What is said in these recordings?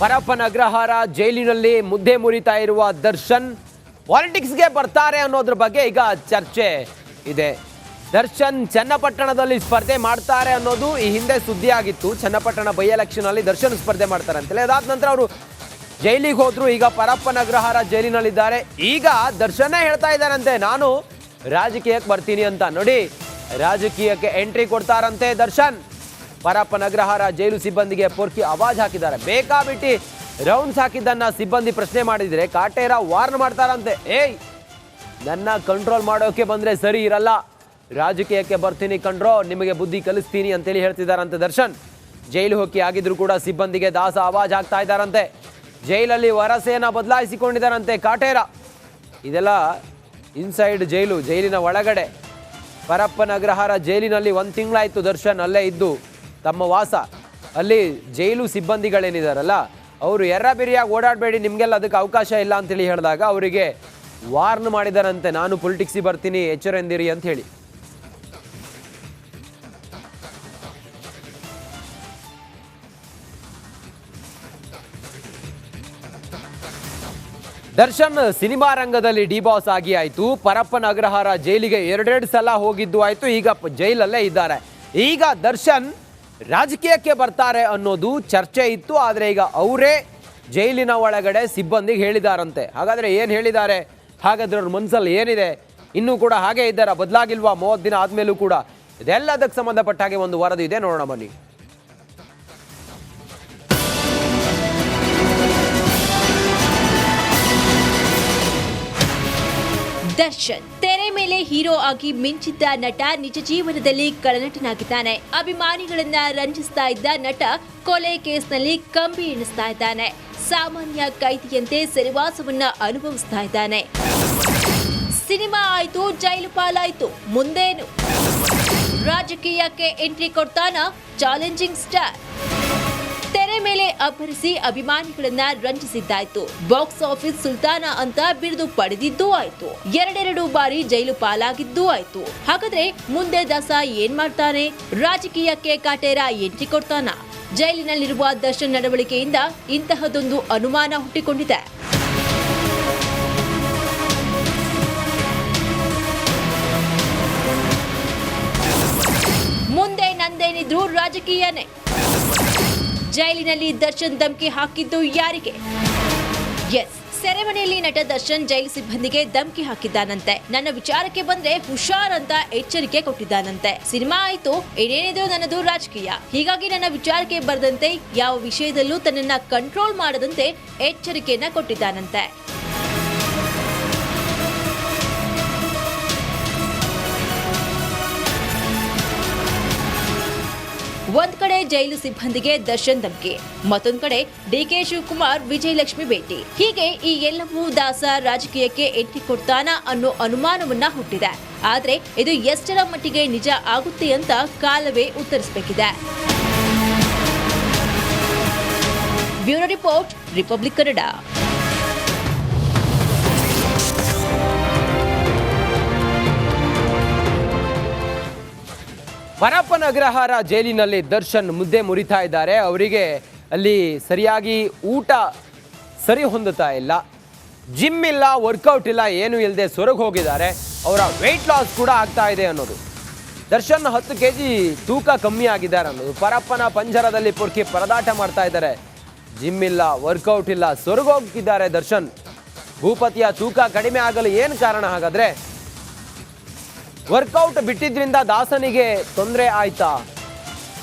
ಪರಪ್ಪನ ಅಗ್ರಹಾರ ಜೈಲಿನಲ್ಲಿ ಮುದ್ದೆ ಮುರಿತಾ ಇರುವ ದರ್ಶನ್ ಪಾಲಿಟಿಕ್ಸ್ಗೆ ಬರ್ತಾರೆ ಅನ್ನೋದ್ರ ಬಗ್ಗೆ ಈಗ ಚರ್ಚೆ ಇದೆ. ದರ್ಶನ್ ಚನ್ನಪಟ್ಟಣದಲ್ಲಿ ಸ್ಪರ್ಧೆ ಮಾಡ್ತಾರೆ ಅನ್ನೋದು ಈ ಹಿಂದೆ ಸುದ್ದಿ ಆಗಿತ್ತು. ಚನ್ನಪಟ್ಟಣ ಬೈ ಎಲೆಕ್ಷನ್ ಅಲ್ಲಿ ದರ್ಶನ್ ಸ್ಪರ್ಧೆ ಮಾಡ್ತಾರೆ ಅಂತೇಳಿ. ಅದಾದ ನಂತರ ಅವರು ಜೈಲಿಗೆ ಹೋದ್ರು. ಈಗ ಪರಪ್ಪನ ಅಗ್ರಹಾರ ಜೈಲಿನಲ್ಲಿದ್ದಾರೆ. ಈಗ ದರ್ಶನೇ ಹೇಳ್ತಾ ಇದ್ದಾರಂತೆ ನಾನು ರಾಜಕೀಯಕ್ಕೆ ಬರ್ತೀನಿ ಅಂತ. ನೋಡಿ, ರಾಜಕೀಯಕ್ಕೆ ಎಂಟ್ರಿ ಕೊಡ್ತಾರಂತೆ ದರ್ಶನ್. ಪರಪ್ಪನ ಅಗ್ರಹಾರ ಜೈಲು ಸಿಬ್ಬಂದಿಗೆ ಪೊರ್ಕಿ ಆವಾಜ್ ಹಾಕಿದ್ದಾರೆ. ಬೇಕಾಬಿಟ್ಟಿ ರೌಂಡ್ಸ್ ಹಾಕಿದ್ದನ್ನ ಸಿಬ್ಬಂದಿ ಪ್ರಶ್ನೆ ಮಾಡಿದ್ರೆ ಕಾಟೇರ ವಾರ್ನ್ ಮಾಡ್ತಾರಂತೆ. ಏಯ್, ನನ್ನ ಕಂಟ್ರೋಲ್ ಮಾಡೋಕೆ ಬಂದ್ರೆ ಸರಿ ಇರಲ್ಲ, ರಾಜಕೀಯಕ್ಕೆ ಬರ್ತೀನಿ ಕಂಡ್ರೋ, ನಿಮಗೆ ಬುದ್ಧಿ ಕಲಿಸ್ತೀನಿ ಅಂತೇಳಿ ಹೇಳ್ತಿದ್ದಾರಂತೆ ದರ್ಶನ್. ಜೈಲು ಹೊಕ್ಕಿ ಆಗಿದ್ರು ಕೂಡ ಸಿಬ್ಬಂದಿಗೆ ದಾಸ ಆವಾಜ್ ಹಾಕ್ತಾ ಇದ್ದಾರಂತೆ. ಜೈಲಲ್ಲಿ ವರಸೆಯನ್ನ ಬದಲಾಯಿಸಿಕೊಂಡಿದ್ದಾರಂತೆ ಕಾಟೇರ. ಇದೆಲ್ಲ ಇನ್ಸೈಡ್ ಜೈಲು, ಜೈಲಿನ ಒಳಗಡೆ. ಪರಪ್ಪನ ಅಗ್ರಹಾರ ಜೈಲಿನಲ್ಲಿ 1 ತಿಂಗಳಾಯಿತು ದರ್ಶನ್ ಅಲ್ಲೇ ಇದ್ದು ತಮ್ಮ ವಾಸ. ಅಲ್ಲಿ ಜೈಲು ಸಿಬ್ಬಂದಿಗಳೇನಿದಾರಲ್ಲ ಅವರು ಎರ್ರಬಿರಿಯಾಗಿ ಓಡಾಡಬೇಡಿ, ನಿಮಗೆಲ್ಲ ಅದಕ್ಕೆ ಅವಕಾಶ ಇಲ್ಲ ಅಂತೇಳಿ ಹೇಳಿದಾಗ ಅವರಿಗೆ ವಾರ್ನ್ ಮಾಡಿದಾರಂತೆ, ನಾನು ಪೊಲಿಟಿಕ್ಸಿಗೆ ಬರ್ತೀನಿ, ಎಚ್ಚರೆಂದಿರಿ ಅಂತ ಹೇಳಿ. ದರ್ಶನ್ ಸಿನಿಮಾ ರಂಗದಲ್ಲಿ ಡಿಬಾಸ್ ಆಗಿ ಆಯಿತು. ಪರಪ್ಪನ ಅಗ್ರಹಾರ ಜೈಲಿಗೆ 2 ಸಲ ಹೋಗಿದ್ದು ಆಯಿತು. ಈಗ ಜೈಲಲ್ಲೇ ಇದ್ದಾರೆ. ಈಗ ದರ್ಶನ್ ರಾಜಕೀಯಕ್ಕೆ ಬರ್ತಾರೆ ಅನ್ನೋದು ಚರ್ಚೆ ಇತ್ತು. ಆದರೆ ಈಗ ಅವರೇ ಜೈಲಿನ ಒಳಗಡೆ ಸಿಬ್ಬಂದಿಗೆ ಹೇಳಿದಾರಂತೆ. ಹಾಗಾದರೆ ಏನು ಹೇಳಿದ್ದಾರೆ? ಹಾಗಾದ್ರೆ ಅವ್ರ ಮನಸ್ಸಲ್ಲಿ ಏನಿದೆ? ಇನ್ನೂ ಕೂಡ ಹಾಗೆ ಇದ್ದಾರಾ? ಬದಲಾಗಿಲ್ವಾ 30 ದಿನ ಆದಮೇಲೂ ಕೂಡ? ಇದೆಲ್ಲದಕ್ಕೆ ಸಂಬಂಧಪಟ್ಟ ಹಾಗೆ ಒಂದು ವರದಿ ಇದೆ, ನೋಡೋಣ ಬನ್ನಿ. ದರ್ಶನ್ ತೆರೆ ಮೇಲೆ ಹೀರೋ ಆಗಿ ಮಿಂಚಿದ್ದ ನಟ ನಿಜ ಜೀವನದಲ್ಲಿ ಕಳನಟನಾಗಿದ್ದಾನೆ. ಅಭಿಮಾನಿಗಳನ್ನ ರಂಜಿಸ್ತಾ ಇದ್ದ ನಟ ಕೊಲೆ ಕೇಸ್ನಲ್ಲಿ ಕಂಬಿ ಎಣಿಸ್ತಾ ಇದ್ದಾನೆ. ಸಾಮಾನ್ಯ ಕೈದಿಯಂತೆ ಸೆರೆವಾಸವನ್ನ ಅನುಭವಿಸ್ತಾ ಇದ್ದಾನೆ. ಸಿನಿಮಾ ಆಯ್ತು, ಜೈಲು ಪಾಲಾಯ್ತು, ಮುಂದೇನು? ರಾಜಕೀಯಕ್ಕೆ ಎಂಟ್ರಿ ಕೊಡ್ತಾನ ಚಾಲೆಂಜಿಂಗ್ ಸ್ಟಾರ್. ತೆರೆ ಮೇಲೆ ಅಬ್ಬರಿಸಿ ಅಭಿಮಾನಿಗಳನ್ನ ರಂಜಿಸಿದ್ದಾಯ್ತು. ಬಾಕ್ಸ್ ಆಫೀಸ್ ಸುಲ್ತಾನ ಅಂತ ಬಿರುದು ಪಡೆದಿದ್ದೂ ಆಯ್ತು. 2 ಬಾರಿ ಜೈಲು ಪಾಲಾಗಿದ್ದೂ ಆಯ್ತು. ಹಾಗಾದ್ರೆ ಮುಂದೆ ದಾಸ ಏನ್ ಮಾಡ್ತಾನೆ? ರಾಜಕೀಯಕ್ಕೆ ಕಾಟೇರ ಎಂಟ್ರಿ ಕೊಡ್ತಾನ? ಜೈಲಿನಲ್ಲಿರುವ ದರ್ಶನ್ ನಡವಳಿಕೆಯಿಂದ ಇಂತಹದೊಂದು ಅನುಮಾನ ಹುಟ್ಟಿಕೊಂಡಿದೆ. ಮುಂದೆ ನಂದೇನಿದ್ರು ರಾಜಕೀಯನೇ. ಜೈಲಿನಲ್ಲಿ ದರ್ಶನ್ ಧಮ್ಕಿ ಹಾಕಿದ್ದು ಯಾರಿಗೆ? ಎಸ್, ಸೆರೆಮನೆಯಲ್ಲಿ ನಟ ದರ್ಶನ್ ಜೈಲು ಸಿಬ್ಬಂದಿಗೆ ಧಮ್ಕಿ ಹಾಕಿದ್ದಾನಂತೆ. ನನ್ನ ವಿಚಾರಕ್ಕೆ ಬಂದ್ರೆ ಹುಷಾರ್ ಅಂತ ಎಚ್ಚರಿಕೆ ಕೊಟ್ಟಿದ್ದಾನಂತೆ. ಸಿನಿಮಾ ಆಯ್ತು, ಏನೇನಿದ್ರು ನನ್ನದು ರಾಜಕೀಯ, ಹೀಗಾಗಿ ನನ್ನ ವಿಚಾರಕ್ಕೆ ಬರದಂತೆ ಯಾವ ವಿಷಯದಲ್ಲೂ ತನ್ನನ್ನ ಕಂಟ್ರೋಲ್ ಮಾಡದಂತೆ ಎಚ್ಚರಿಕೆಯನ್ನ ಕೊಟ್ಟಿದ್ದಾನಂತೆ. ಒಂದ್ ಕಡೆ ಜೈಲು ಸಿಬ್ಬಂದಿಗೆ ದರ್ಶನ್ ಧಮ್ಕಿ, ಮತ್ತೊಂದ್ ಕಡೆ ಡಿಕೆ ಶಿವಕುಮಾರ್ ವಿಜಯಲಕ್ಷ್ಮಿ ಭೇಟಿ. ಹೀಗೆ ಈ ಎಲ್ಲವೂ ದಾಸ ರಾಜಕೀಯಕ್ಕೆ ಎಂಟ್ರಿ ಕೊಡ್ತಾನ ಅನ್ನೋ ಅನುಮಾನವನ್ನ ಹುಟ್ಟಿದೆ. ಆದ್ರೆ ಇದು ಎಷ್ಟರ ಮಟ್ಟಿಗೆ ನಿಜ ಆಗುತ್ತೆ ಅಂತ ಕಾಲವೇ ಉತ್ತರಿಸಬೇಕಿದೆ. Bureau report, republic Kannada. Parappana Agrahara ಜೈಲಿನಲ್ಲಿ ದರ್ಶನ್ ಮುದ್ದೆ ಮುರಿತಾ ಇದ್ದಾರೆ. ಅವರಿಗೆ ಅಲ್ಲಿ ಸರಿಯಾಗಿ ಊಟ ಸರಿ ಹೊಂದುತ್ತಾ ಇಲ್ಲ, ಜಿಮ್ ಇಲ್ಲ, ವರ್ಕೌಟ್ ಇಲ್ಲ, ಏನೂ ಇಲ್ಲದೆ ಸೊರಗಿ ಹೋಗಿದ್ದಾರೆ. ಅವರ ವೆಯ್ಟ್ ಲಾಸ್ ಕೂಡ ಆಗ್ತಾ ಇದೆ ಅನ್ನೋದು. ದರ್ಶನ್ 10 kg ತೂಕ ಕಮ್ಮಿ ಆಗಿದ್ದಾರೆ ಅನ್ನೋದು. ಪರಪ್ಪನ ಪಂಜರದಲ್ಲಿ ಪೊರ್ಕಿ ಪರದಾಟ ಮಾಡ್ತಾ ಇದ್ದಾರೆ. ಜಿಮ್ ಇಲ್ಲ, ವರ್ಕೌಟ್ ಇಲ್ಲ, ಸೊರಗೋಗಿದ್ದಾರೆ ದರ್ಶನ್. ಭೂಪತಿಯ ತೂಕ ಕಡಿಮೆ ಆಗಲು ಏನು ಕಾರಣ? ಹಾಗಾದ್ರೆ ವರ್ಕೌಟ್ ಬಿಟ್ಟಿದ್ರಿಂದ ದಾಸನಿಗೆ ತೊಂದರೆ ಆಯ್ತಾ?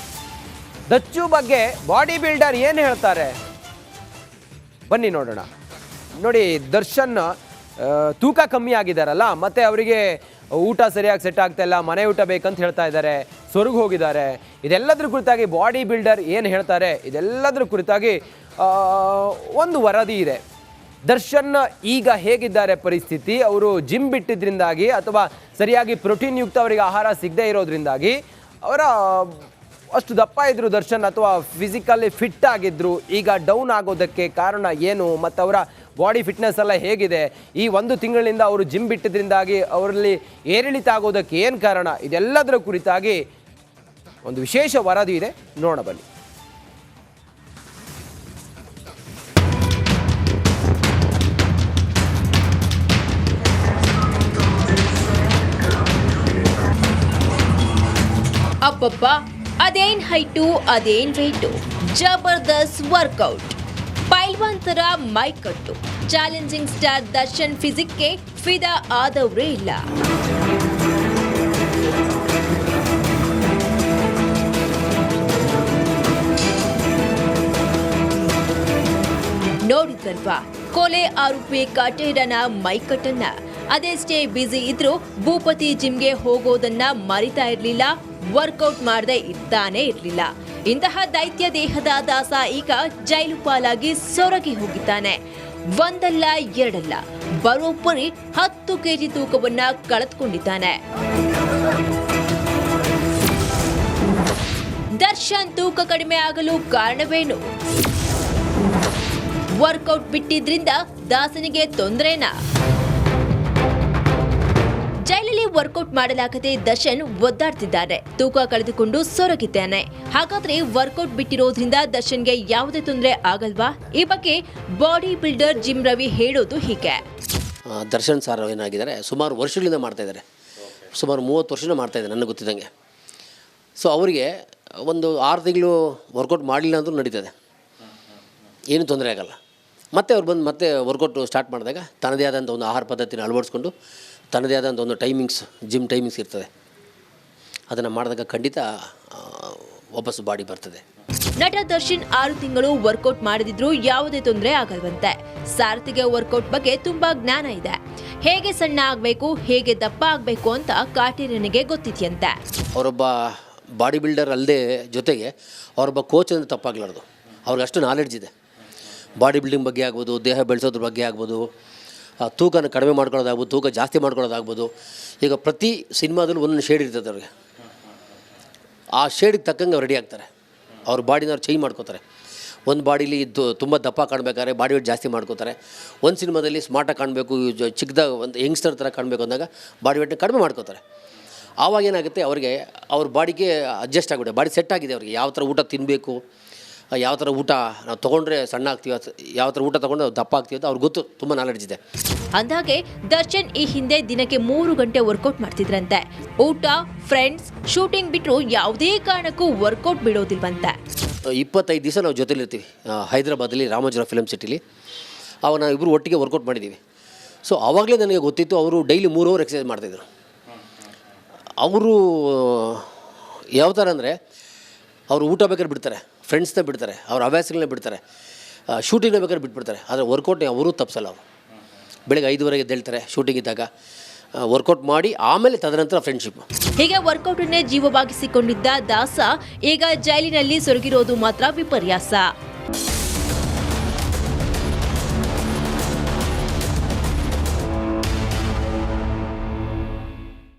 ದಚ್ಚು ಬಗ್ಗೆ ಬಾಡಿ ಬಿಲ್ಡರ್ ಏನು ಹೇಳ್ತಾರೆ ಬನ್ನಿ ನೋಡೋಣ. ನೋಡಿ, ದರ್ಶನ್ ತೂಕ ಕಮ್ಮಿ ಆಗಿದ್ದಾರಲ್ಲ, ಮತ್ತೆ ಅವರಿಗೆ ಊಟ ಸರಿಯಾಗಿ ಸೆಟ್ ಆಗ್ತಾ ಇಲ್ಲ, ಮನೆ ಊಟ ಬೇಕಂತ ಹೇಳ್ತಾ ಇದ್ದಾರೆ, ಸೊರಗು ಹೋಗಿದ್ದಾರೆ. ಇದೆಲ್ಲದ್ರ ಕುರಿತಾಗಿ ಬಾಡಿ ಬಿಲ್ಡರ್ ಏನು ಹೇಳ್ತಾರೆ, ಇದೆಲ್ಲದ್ರ ಕುರಿತಾಗಿ ಒಂದು ವರದಿ ಇದೆ. ದರ್ಶನ್ ಈಗ ಹೇಗಿದ್ದಾರೆ ಪರಿಸ್ಥಿತಿ? ಅವರು ಜಿಮ್ ಬಿಟ್ಟಿದ್ರಿಂದಾಗಿ ಅಥವಾ ಸರಿಯಾಗಿ ಪ್ರೋಟೀನ್ ಯುಕ್ತ ಅವರಿಗೆ ಆಹಾರ ಸಿಗದೇ ಇರೋದ್ರಿಂದಾಗಿ ಅವರ ಅಷ್ಟು ದಪ್ಪ ಇದ್ರು ದರ್ಶನ್, ಅಥವಾ ಫಿಸಿಕಲಿ ಫಿಟ್ ಆಗಿದ್ರು, ಈಗ ಡೌನ್ ಆಗೋದಕ್ಕೆ ಕಾರಣ ಏನು? ಮತ್ತು ಅವರ ಬಾಡಿ ಫಿಟ್ನೆಸ್ ಎಲ್ಲ ಹೇಗಿದೆ? ಈ 1 ತಿಂಗಳಿಂದ ಅವರು ಜಿಮ್ ಬಿಟ್ಟಿದ್ರಿಂದಾಗಿ ಅವರಲ್ಲಿ ಏರಿಳಿತ ಆಗೋದಕ್ಕೆ ಏನು ಕಾರಣ? ಇದೆಲ್ಲದರ ಕುರಿತಾಗಿ ಒಂದು ವಿಶೇಷ ವರದಿ ಇದೆ, ನೋಡೋಣ ಬನ್ನಿ. ಅಪ್ಪಪ್ಪ, ಅದೇನ್ ಹೈಟು ಅದೇನ್ ವೇಟು, ಜಬರ್ದಸ್ತ್ ವರ್ಕೌಟ್, ಪೈಲ್ವಾನ್ ತರ ಮೈಕಟ್ಟು. ಚಾಲೆಂಜಿಂಗ್ ಸ್ಟಾರ್ ದರ್ಶನ್ ಫಿಸಿಕ್ಗೆ ಫಿದಾ ಆದವರೇ ಇಲ್ಲ. ನೋಡಿದ್ರಲ್ವಾ ಕೊಲೆ ಆರೋಪಿ ಕಟೇರನ ಮೈಕಟ್ಟನ್ನ. ಅದೆಷ್ಟೇ ಬ್ಯುಸಿ ಇದ್ರೂ ಭೂಪತಿ ಜಿಮ್ಗೆ ಹೋಗೋದನ್ನ ಮರಿತಾ ಇರ್ಲಿಲ್ಲ, ವರ್ಕೌಟ್ ಮಾಡದೆ ಇರ್ತಾನೆ ಇರ್ಲಿಲ್ಲ. ಇಂತಹ ದೈತ್ಯ ದೇಹದ ದಾಸ ಈಗ ಜೈಲು ಪಾಲಾಗಿ ಸೊರಗಿ ಹೋಗಿದ್ದಾನೆ. ಒಂದಲ್ಲ ಎರಡಲ್ಲ, ಬರೋಬ್ಬರಿ 10 ಕೆಜಿ ತೂಕವನ್ನ ಕಳೆದುಕೊಂಡಿದ್ದಾನೆ. ದರ್ಶನ್ ತೂಕ ಕಡಿಮೆ ಆಗಲು ಕಾರಣವೇನು? ವರ್ಕೌಟ್ ಬಿಟ್ಟಿದ್ರಿಂದ ದಾಸನಿಗೆ ತೊಂದರೆನಾ? ಜೈಲಲ್ಲಿ ವರ್ಕೌಟ್ ಮಾಡಲಾಗದೆ ದರ್ಶನ್ ಒದ್ದಾಡ್ತಿದ್ದಾರೆ, ತೂಕ ಕಳೆದುಕೊಂಡು ಸೊರಗಿದ್ದಾನೆ. ಹಾಗಾದ್ರೆ ವರ್ಕೌಟ್ ಬಿಟ್ಟಿರೋದ್ರಿಂದ ದರ್ಶನ್ಗೆ ಯಾವುದೇ ತೊಂದರೆ ಆಗಲ್ವಾ? ಈ ಬಗ್ಗೆ ಬಾಡಿ ಬಿಲ್ಡರ್ ಜಿಮ್ ರವಿ ಹೇಳೋದು ಹೀಗೆ. ದರ್ಶನ್ ಸರ್ ಏನಾಗಿದ್ದಾರೆ, ಸುಮಾರು ವರ್ಷಗಳಿಂದ ಮಾಡ್ತಾಯಿದ್ದಾರೆ, ಸುಮಾರು 30 ವರ್ಷದಿಂದ ಮಾಡ್ತಾಯಿದ್ದಾರೆ ನನಗೆ ಗೊತ್ತಿದ್ದಂಗೆ. ಸೊ ಅವರಿಗೆ ಒಂದು 6 ತಿಂಗಳು ವರ್ಕೌಟ್ ಮಾಡಲಿಲ್ಲ ಅಂದರೂ ನಡೀತದೆ, ಏನೂ ತೊಂದರೆ ಆಗಲ್ಲ. ಮತ್ತೆ ಅವ್ರು ಬಂದು ಮತ್ತೆ ವರ್ಕೌಟ್ ಸ್ಟಾರ್ಟ್ ಮಾಡಿದಾಗ ತನ್ನದೇ ಆದಂಥ ಒಂದು ಆಹಾರ ಪದ್ಧತಿನ ಅಳವಡಿಸ್ಕೊಂಡು ತನ್ನದೇ ಆದಂಥ ಒಂದು ಟೈಮಿಂಗ್ಸ್, ಜಿಮ್ ಟೈಮಿಂಗ್ಸ್ ಇರ್ತದೆ, ಅದನ್ನು ಮಾಡಿದಾಗ ಖಂಡಿತ ವಾಪಸ್ ಬಾಡಿ ಬರ್ತದೆ. ನಟ ದರ್ಶನ್ 6 ತಿಂಗಳು ವರ್ಕೌಟ್ ಮಾಡದಿದ್ರೂ ಯಾವುದೇ ತೊಂದರೆ ಆಗಲ್ವಂತೆ. ಸಾರಥಿಗೆ ವರ್ಕೌಟ್ ಬಗ್ಗೆ ತುಂಬಾ ಜ್ಞಾನ ಇದೆ. ಹೇಗೆ ಸಣ್ಣ ಆಗಬೇಕು, ಹೇಗೆ ದಪ್ಪ ಆಗಬೇಕು ಅಂತ ಕಾಟೇರನಿಗೆ ಗೊತ್ತಿದೆಯಂತೆ. ಅವರೊಬ್ಬ ಬಾಡಿ ಬಿಲ್ಡರ್ ಅಲ್ಲದೆ ಜೊತೆಗೆ ಅವರೊಬ್ಬ ಕೋಚ್ ಅಂದರೆ ತಪ್ಪಾಗಲಾರ್ದು. ಅವ್ರಿಗೆ ಅಷ್ಟು ನಾಲೆಡ್ಜ್ ಇದೆ. ಬಾಡಿ ಬಿಲ್ಡಿಂಗ್ ಬಗ್ಗೆ ಆಗ್ಬೋದು, ದೇಹ ಬೆಳೆಸೋದ್ರ ಬಗ್ಗೆ ಆಗ್ಬೋದು, ತೂಕನ ಕಡಿಮೆ ಮಾಡ್ಕೊಳ್ಳೋದಾಗ್ಬೋದು, ತೂಕ ಜಾಸ್ತಿ ಮಾಡ್ಕೊಳ್ಳೋದಾಗ್ಬೋದು. ಈಗ ಪ್ರತಿ ಸಿನಿಮಾದಲ್ಲೂ ಒಂದೊಂದು ಶೇಡ್ ಇರ್ತದೆ ಅವ್ರಿಗೆ. ಆ ಶೇಡಿಗೆ ತಕ್ಕಂಗೆ ಅವ್ರು ರೆಡಿ ಆಗ್ತಾರೆ. ಅವ್ರ ಬಾಡಿನ ಅವ್ರು ಚೇಂಜ್ ಮಾಡ್ಕೋತಾರೆ. ಒಂದು ಬಾಡೀಲಿ ತುಂಬ ದಪ್ಪ ಕಾಣಬೇಕಾದ್ರೆ ಬಾಡಿ ವೇಟ್ ಜಾಸ್ತಿ ಮಾಡ್ಕೋತಾರೆ. ಒಂದು ಸಿನಿಮಾದಲ್ಲಿ ಸ್ಮಾರ್ಟಾಗಿ ಕಾಣಬೇಕು, ಚಿಕ್ಕದಾಗ ಒಂದು ಯಂಗ್ಸ್ಟರ್ ಥರ ಕಾಣಬೇಕು ಅಂದಾಗ ಬಾಡಿ ವೇಟ್ನ ಕಡಿಮೆ ಮಾಡ್ಕೋತಾರೆ. ಆವಾಗ ಏನಾಗುತ್ತೆ, ಅವ್ರಿಗೆ ಅವ್ರ ಬಾಡಿಗೆ ಅಡ್ಜಸ್ಟ್ ಆಗಿಬಿಡುತ್ತೆ, ಬಾಡಿ ಸೆಟ್ ಆಗಿದೆ ಅವ್ರಿಗೆ. ಯಾವ ಥರ ಊಟ ತಿನ್ನಬೇಕು, ಯಾವ ಥರ ಊಟ ನಾವು ತೊಗೊಂಡ್ರೆ ಸಣ್ಣ ಆಗ್ತೀವಿ, ಯಾವ ಥರ ಊಟ ತೊಗೊಂಡ್ರೆ ದಪ್ಪ ಆಗ್ತೀವಿ ಅಂತ ಅವ್ರಿಗೆ ಗೊತ್ತು, ತುಂಬ ನಾಲೆಡ್ಜ್ ಇದೆ. ಅಂದಾಗೆ ದರ್ಶನ್ ಈ ಹಿಂದೆ ದಿನಕ್ಕೆ 3 ಗಂಟೆ ವರ್ಕೌಟ್ ಮಾಡ್ತಿದ್ರಂತೆ. ಊಟ, ಫ್ರೆಂಡ್ಸ್, ಶೂಟಿಂಗ್ ಬಿಟ್ಟರು ಯಾವುದೇ ಕಾರಣಕ್ಕೂ ವರ್ಕೌಟ್ ಬಿಡೋದಿಲ್ವಂತೆ. 25 ದಿವಸ ನಾವು ಜೊತೆಲಿರ್ತೀವಿ ಹೈದರಾಬಾದಲ್ಲಿ ರಾಮೋಜಿರಾವ್ ಫಿಲಮ್ ಸಿಟಿಲಿ. ಅವಾಗ ನಾವು ಇಬ್ಬರು ಒಟ್ಟಿಗೆ ವರ್ಕೌಟ್ ಮಾಡಿದ್ದೀವಿ. ಸೊ ಆವಾಗಲೇ ನನಗೆ ಗೊತ್ತಿತ್ತು ಅವರು ಡೈಲಿ 3 ಅವರ್ ಎಕ್ಸಸೈಸ್ ಮಾಡ್ತಾಯಿದ್ರು. ಅವರು ಯಾವ ಥರ ಅಂದರೆ ಅವರು ಊಟ ಬೇಕಾದ್ರೆ ಬಿಡ್ತಾರೆ, ಫ್ರೆಂಡ್ಸ್ನ ಬಿಡ್ತಾರೆ, ಅವ್ರ ಹವ್ಯಾಸಗಳನ್ನ ಬಿಡ್ತಾರೆ, ಶೂಟಿಂಗ್ನ ಬೇಕಾದ್ರೆ ಬಿಟ್ಬಿಡ್ತಾರೆ. ಆದರೆ ವರ್ಕೌಟ್ನ ಅವರೂ ತಪ್ಪಿಸಲ್ಲ. ಅವರು ಬೆಳಗ್ಗೆ 5:30 ಎದ್ದೇಳ್ತಾರೆ ಶೂಟಿಂಗ್ ಇದ್ದಾಗ, ವರ್ಕೌಟ್ ಮಾಡಿ ಆಮೇಲೆ ತದನಂತರ ಫ್ರೆಂಡ್ಶಿಪ್. ಹೀಗೆ ವರ್ಕೌಟನ್ನೇ ಜೀವವಾಗಿಸಿಕೊಂಡಿದ್ದ ದಾಸ ಈಗ ಜೈಲಿನಲ್ಲಿ ಸೊರಗಿರೋದು ಮಾತ್ರ ವಿಪರ್ಯಾಸ.